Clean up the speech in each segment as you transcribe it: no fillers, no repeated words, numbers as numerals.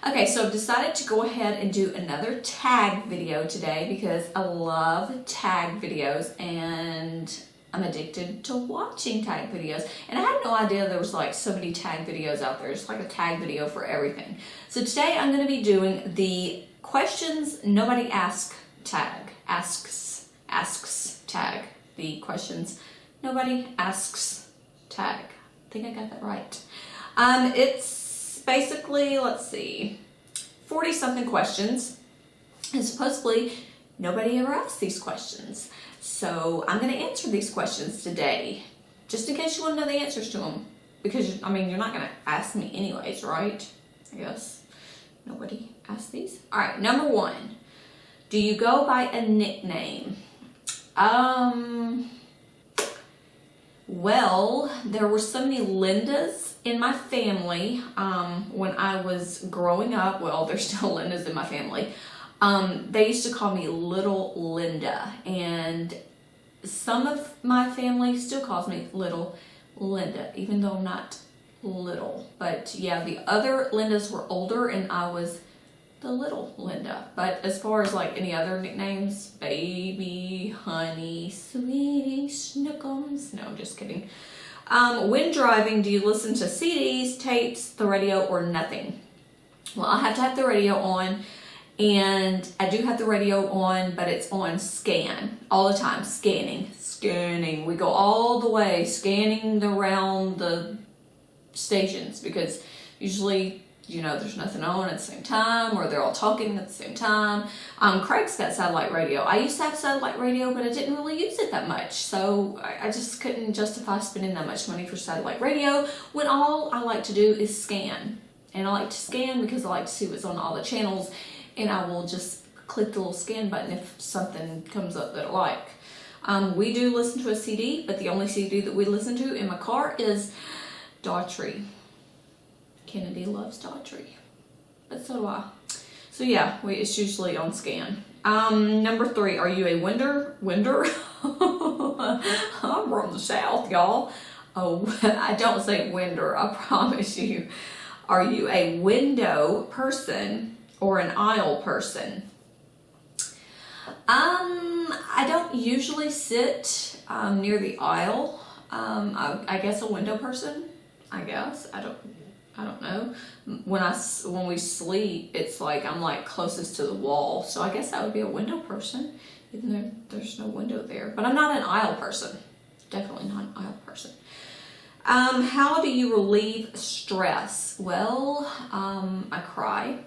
Okay, so I've decided to go ahead and do another tag video today because I love tag videos and I'm addicted to watching tag videos. And I had no idea there was like so many tag videos out there. It's like a tag video for everything. So today I'm going to be doing the questions nobody asks tag. Asks tag. The questions nobody asks tag. I think I got that right. It's basically, let's see, 40 something questions, and supposedly nobody ever asks these questions. So I'm going to answer these questions today, just in case you want to know the answers to them, because I mean, you're not going to ask me anyways, right? I guess nobody asks these. All right, number one, do you go by a nickname? Well, there were so many Lindas in my family when I was growing up. Well, there's still Lindas in my family. They used to call me Little Linda, and some of my family still calls me Little Linda, even though I'm not little. But yeah, the other Lindas were older, and I was the Little Linda. But as far as like any other nicknames, baby, honey, sweetie, snookums. No, I'm just kidding. When driving, do you listen to CDs, tapes, the radio, or nothing? Well, I have to have the radio on, and I do have the radio on, but it's on scan all the time. Scanning. We go all the way scanning around the stations because usually, you know, there's nothing on at the same time, or they're all talking at the same time. Craig's got satellite radio. I used to have satellite radio, but I didn't really use it that much. So I just couldn't justify spending that much money for satellite radio when all I like to do is scan. And I like to scan because I like to see what's on all the channels, and I will just click the little scan button if something comes up that I like. We do listen to a CD, but the only CD that we listen to in my car is Daughtry. Kennedy loves Daughtry, but so do I. So yeah, it's usually on scan. Number 3, are you a winder? I'm from the South, y'all. Oh, I don't say winder, I promise you. Are you a window person or an aisle person? I don't usually sit near the aisle. I guess a window person. I guess I don't know. When we sleep, it's like I'm like closest to the wall, so I guess I would be a window person, even though there's no window there. But I'm not an aisle person. Definitely not an aisle person. How do you relieve stress? Well, I cry.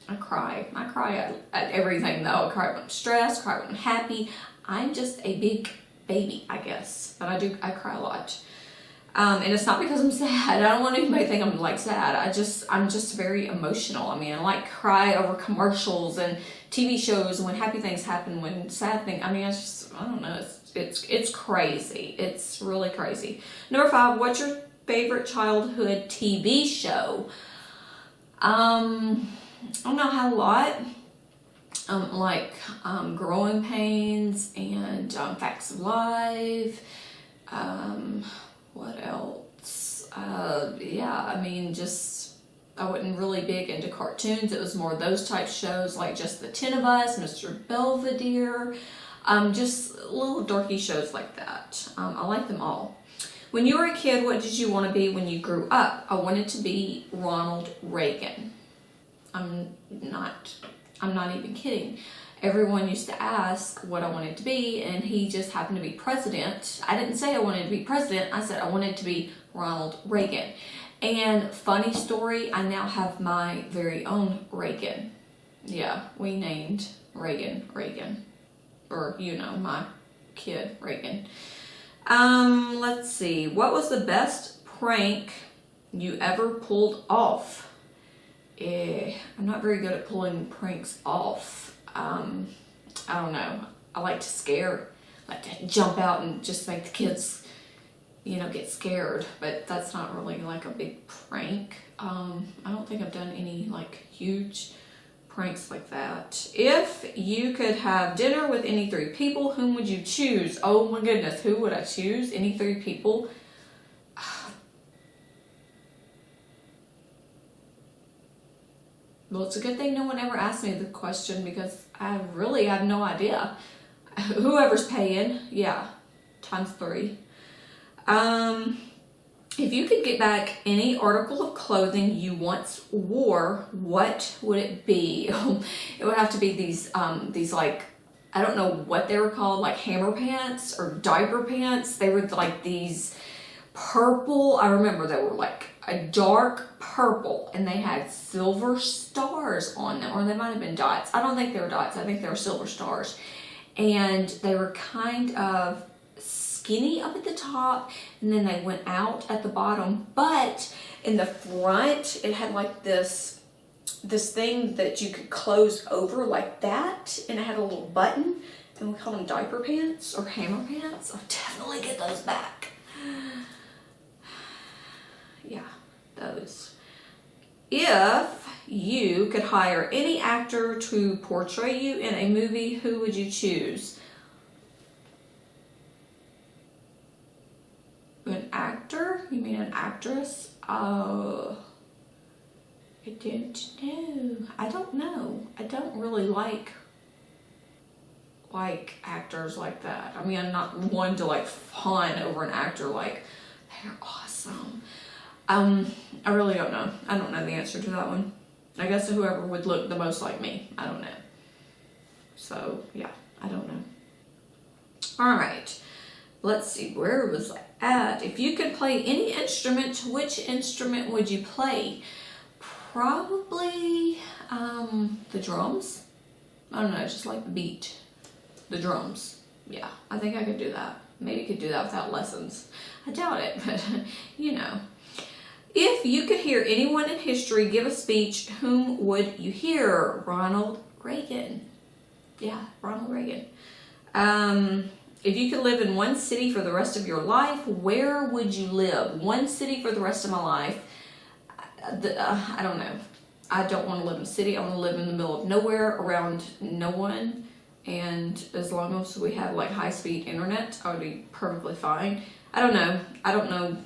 I cry at everything though. I cry when I'm stressed, cry when I'm happy. I'm just a big baby, I guess. But I cry a lot. And it's not because I'm sad. I don't want anybody to think I'm like sad. I'm just very emotional. I mean, I like cry over commercials and TV shows when happy things happen, when sad things. I mean, I don't know. It's crazy. It's really crazy. Number 5, what's your favorite childhood TV show? I don't know, I had a lot. Growing Pains and Facts of Life. What else? Yeah, I mean, I wasn't really big into cartoons. It was more those type shows, like Just the 10 of Us, Mr. Belvedere, just little dorky shows like that. I like them all. When you were a kid, what did you want to be when you grew up? I wanted to be Ronald Reagan. I'm not even kidding. Everyone used to ask what I wanted to be, and he just happened to be president. I didn't say I wanted to be president. I said I wanted to be Ronald Reagan. And funny story, I now have my very own Reagan. Yeah, we named Reagan. Or, you know, my kid, Reagan. Let's see. What was the best prank you ever pulled off? I'm not very good at pulling pranks off. I don't know. I like to jump out and just make the kids, you know, get scared. But that's not really like a big prank. I don't think I've done any like huge pranks like that. If you could have dinner with any 3 people, whom would you choose? Oh my goodness, who would I choose? Any 3 people? Well, it's a good thing no one ever asked me the question because I really have no idea. Whoever's paying, yeah, times 3. If you could get back any article of clothing you once wore, what would it be? It would have to be these like, I don't know what they were called, like hammer pants or diaper pants. They were like these purple, I remember they were like a dark purple and they had silver stars on them, or they might have been dots. I don't think they were dots, I think they were silver stars. And they were kind of skinny up at the top and then they went out at the bottom, but in the front it had like this thing that you could close over like that, and it had a little button, and we call them diaper pants or hammer pants. I'll definitely get those back. Yeah, those. If you could hire any actor to portray you in a movie, who would you choose? An actor? You mean an actress? Oh, I don't know. I don't know. I don't really like actors like that. I mean, I'm not one to like fawn over an actor like they're awesome. I really don't know. I don't know the answer to that one. I guess whoever would look the most like me. I don't know. So yeah, I don't know. All right. Let's see, where was I at? If you could play any instrument, which instrument would you play? Probably the drums. I don't know, just like the beat. The drums. Yeah, I think I could do that. Maybe could do that without lessons. I doubt it, but you know. If you could hear anyone in history give a speech, whom would you hear? Ronald Reagan. Yeah, Ronald Reagan. If you could live in one city for the rest of your life, where would you live? One city for the rest of my life. I don't know. I don't want to live in a city. I want to live in the middle of nowhere, around no one. And as long as we have like high-speed internet, I would be perfectly fine. I don't know. I don't know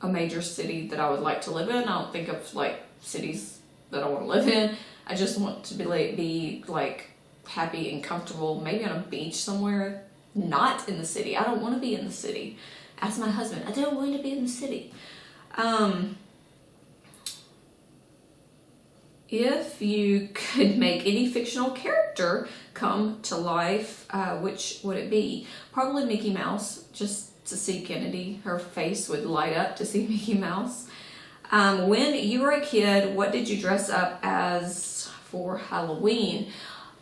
a major city that I would like to live in. I don't think of like cities that I want to live in. I just want to be like happy and comfortable, maybe on a beach somewhere, not in the city. I don't want to be in the city. Ask my husband, I don't want to be in the city. If you could make any fictional character come to life, which would it be? Probably Mickey Mouse, just to see Kennedy. Her face would light up to see Mickey Mouse. When you were a kid, what did you dress up as for Halloween?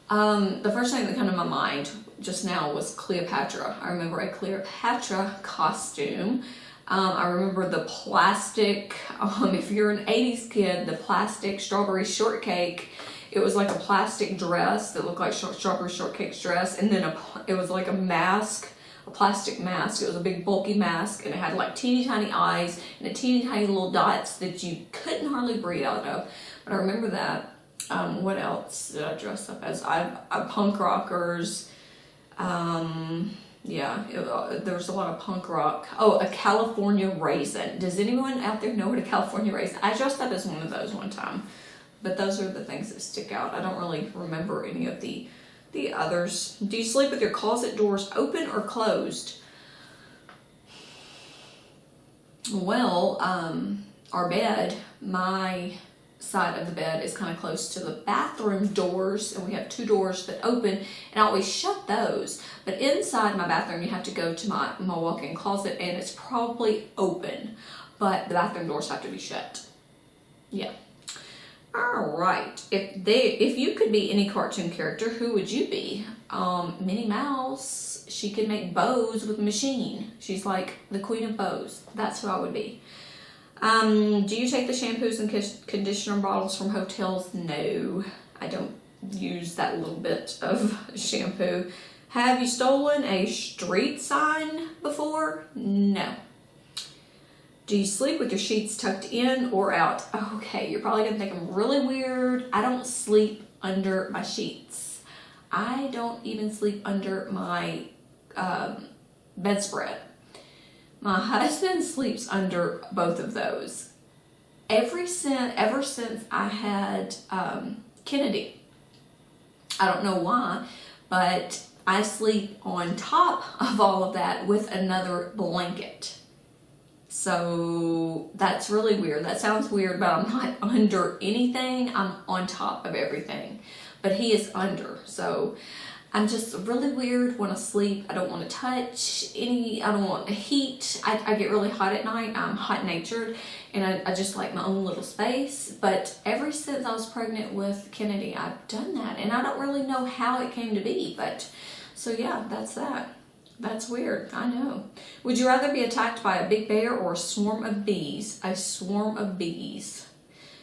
The first thing that came to my mind just now was Cleopatra. I remember a Cleopatra costume. I remember the plastic, if you're an 80s kid, the plastic strawberry shortcake. It was like a plastic dress that looked like strawberry shortcake's dress, and then it was like a mask, a plastic mask. It was a big bulky mask, and it had like teeny tiny eyes and a teeny tiny little dots that you couldn't hardly breathe out of. But I remember that. What else did I dress up as? I punk rockers. Yeah, there was a lot of punk rock. Oh, a California raisin. Does anyone out there know what a California raisin? I dressed up as one of those one time. But those are the things that stick out. I don't really remember any of the others. Do you sleep with your closet doors open or closed? Well, our bed, my side of the bed is kind of close to the bathroom doors, and we have 2 doors that open, and I always shut those. But inside my bathroom, you have to go to my walk-in closet, and it's probably open, but the bathroom doors have to be shut. Yeah. All right. If you could be any cartoon character, who would you be? Minnie Mouse. She could make bows with a machine. She's like the queen of bows. That's who I would be. Do you take the shampoos and conditioner bottles from hotels? No, I don't use that little bit of shampoo. Have you stolen a street sign before? No. Do you sleep with your sheets tucked in or out? Okay, you're probably gonna think I'm really weird. I don't sleep under my sheets. I don't even sleep under my bedspread. My husband sleeps under both of those. ever since I had Kennedy. I don't know why, but I sleep on top of all of that with another blanket. So that's really weird. That sounds weird, but I'm not under anything. I'm on top of everything. But he is under. So I'm just really weird when I sleep. I don't want to touch I don't want the heat. I get really hot at night. I'm hot-natured, and I just like my own little space. But ever since I was pregnant with Kennedy, I've done that, and I don't really know how it came to be. But so yeah, that's that. That's weird, I know. Would you rather be attacked by a big bear or a swarm of bees? A swarm of bees.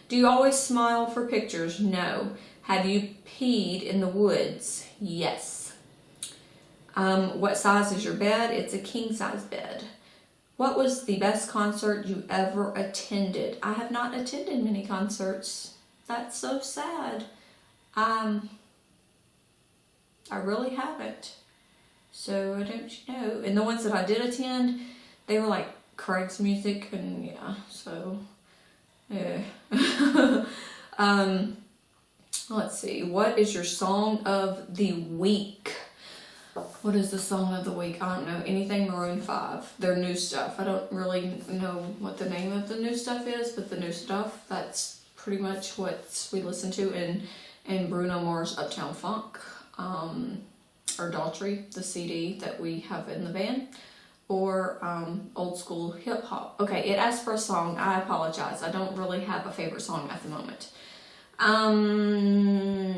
Do you always smile for pictures? No. Have you peed in the woods? Yes. What size is your bed? It's a king size bed. What was the best concert you ever attended? I have not attended many concerts. That's so sad. I really haven't. So I don't know. And the ones that I did attend, they were like Craig's music, and yeah, so yeah. Let's see. What is your song of the week? What is the song of the week? I don't know. Anything Maroon 5. Their new stuff. I don't really know what the name of the new stuff is, but the new stuff, that's pretty much what we listen to in Bruno Mars' Uptown Funk. Or Daltrey, the CD that we have in the van, or old school hip hop. Okay, it asked for a song. I apologize. I don't really have a favorite song at the moment.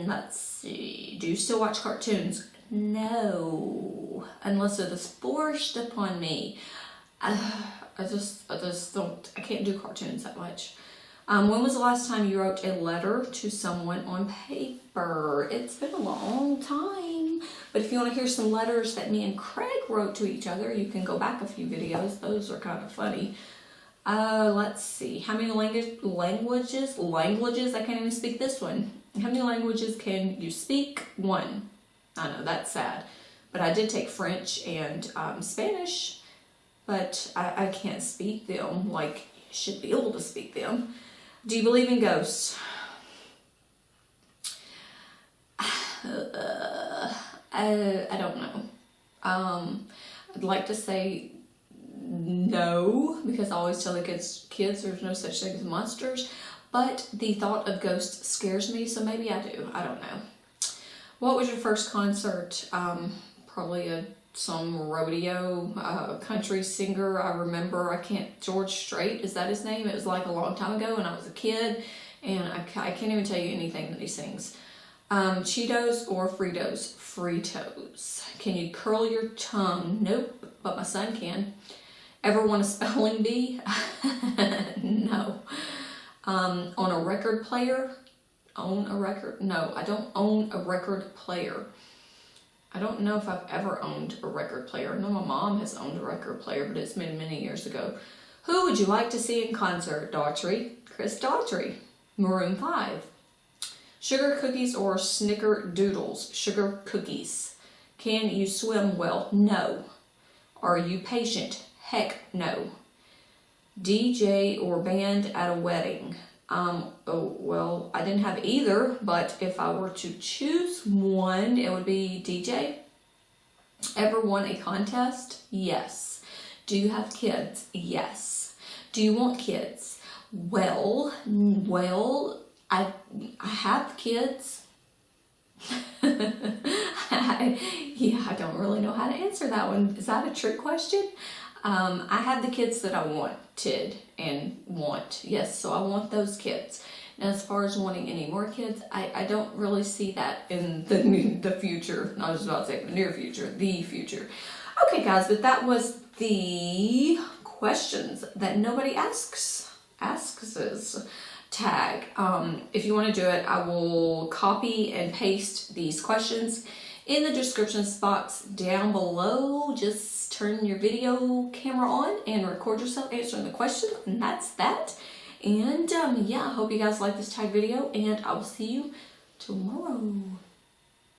Let's see. Do you still watch cartoons? No, unless it is forced upon me. I just don't. I can't do cartoons that much. When was the last time you wrote a letter to someone on paper? It's been a long time. But if you want to hear some letters that me and Craig wrote to each other, you can go back a few videos. Those are kind of funny. Let's see. How many languages? I can't even speak this one. How many languages can you speak? 1. I know, that's sad. But I did take French and Spanish. But I can't speak them like you should be able to speak them. Do you believe in ghosts? I don't know. I'd like to say no, because I always tell the kids there's no such thing as monsters. But the thought of ghosts scares me, so maybe I do. I don't know. What was your first concert? Probably some rodeo country singer. I remember, George Strait, is that his name? It was like a long time ago when I was a kid, and I can't even tell you anything that he sings. Cheetos or Fritos? Fritos. Can you curl your tongue? Nope, but my son can. Ever want a spelling bee? No. On a record player? Own a record? No, I don't own a record player. I don't know if I've ever owned a record player. I know my mom has owned a record player, but it's been many years ago. Who would you like to see in concert? Daughtry. Chris Daughtry. Maroon 5. Sugar cookies or snickerdoodles? Sugar cookies. Can you swim well? No. Are you patient? Heck no. DJ or band at a wedding? Well, I didn't have either, but if I were to choose one, it would be DJ. Ever won a contest? Yes. Do you have kids? Yes. Do you want kids? Well, I have kids. I don't really know how to answer that one. Is that a trick question? I had the kids that I wanted and want. Yes, so I want those kids. Now, as far as wanting any more kids, I don't really see that in the future. I was about to say the near future, the future. Okay, guys, but that was the questions that nobody asks tag. If you want to do it, I will copy and paste these questions in the description box down below. Just turn your video camera on and record yourself answering the question, and that's that. And yeah, I hope you guys like this tag video, and I will see you tomorrow.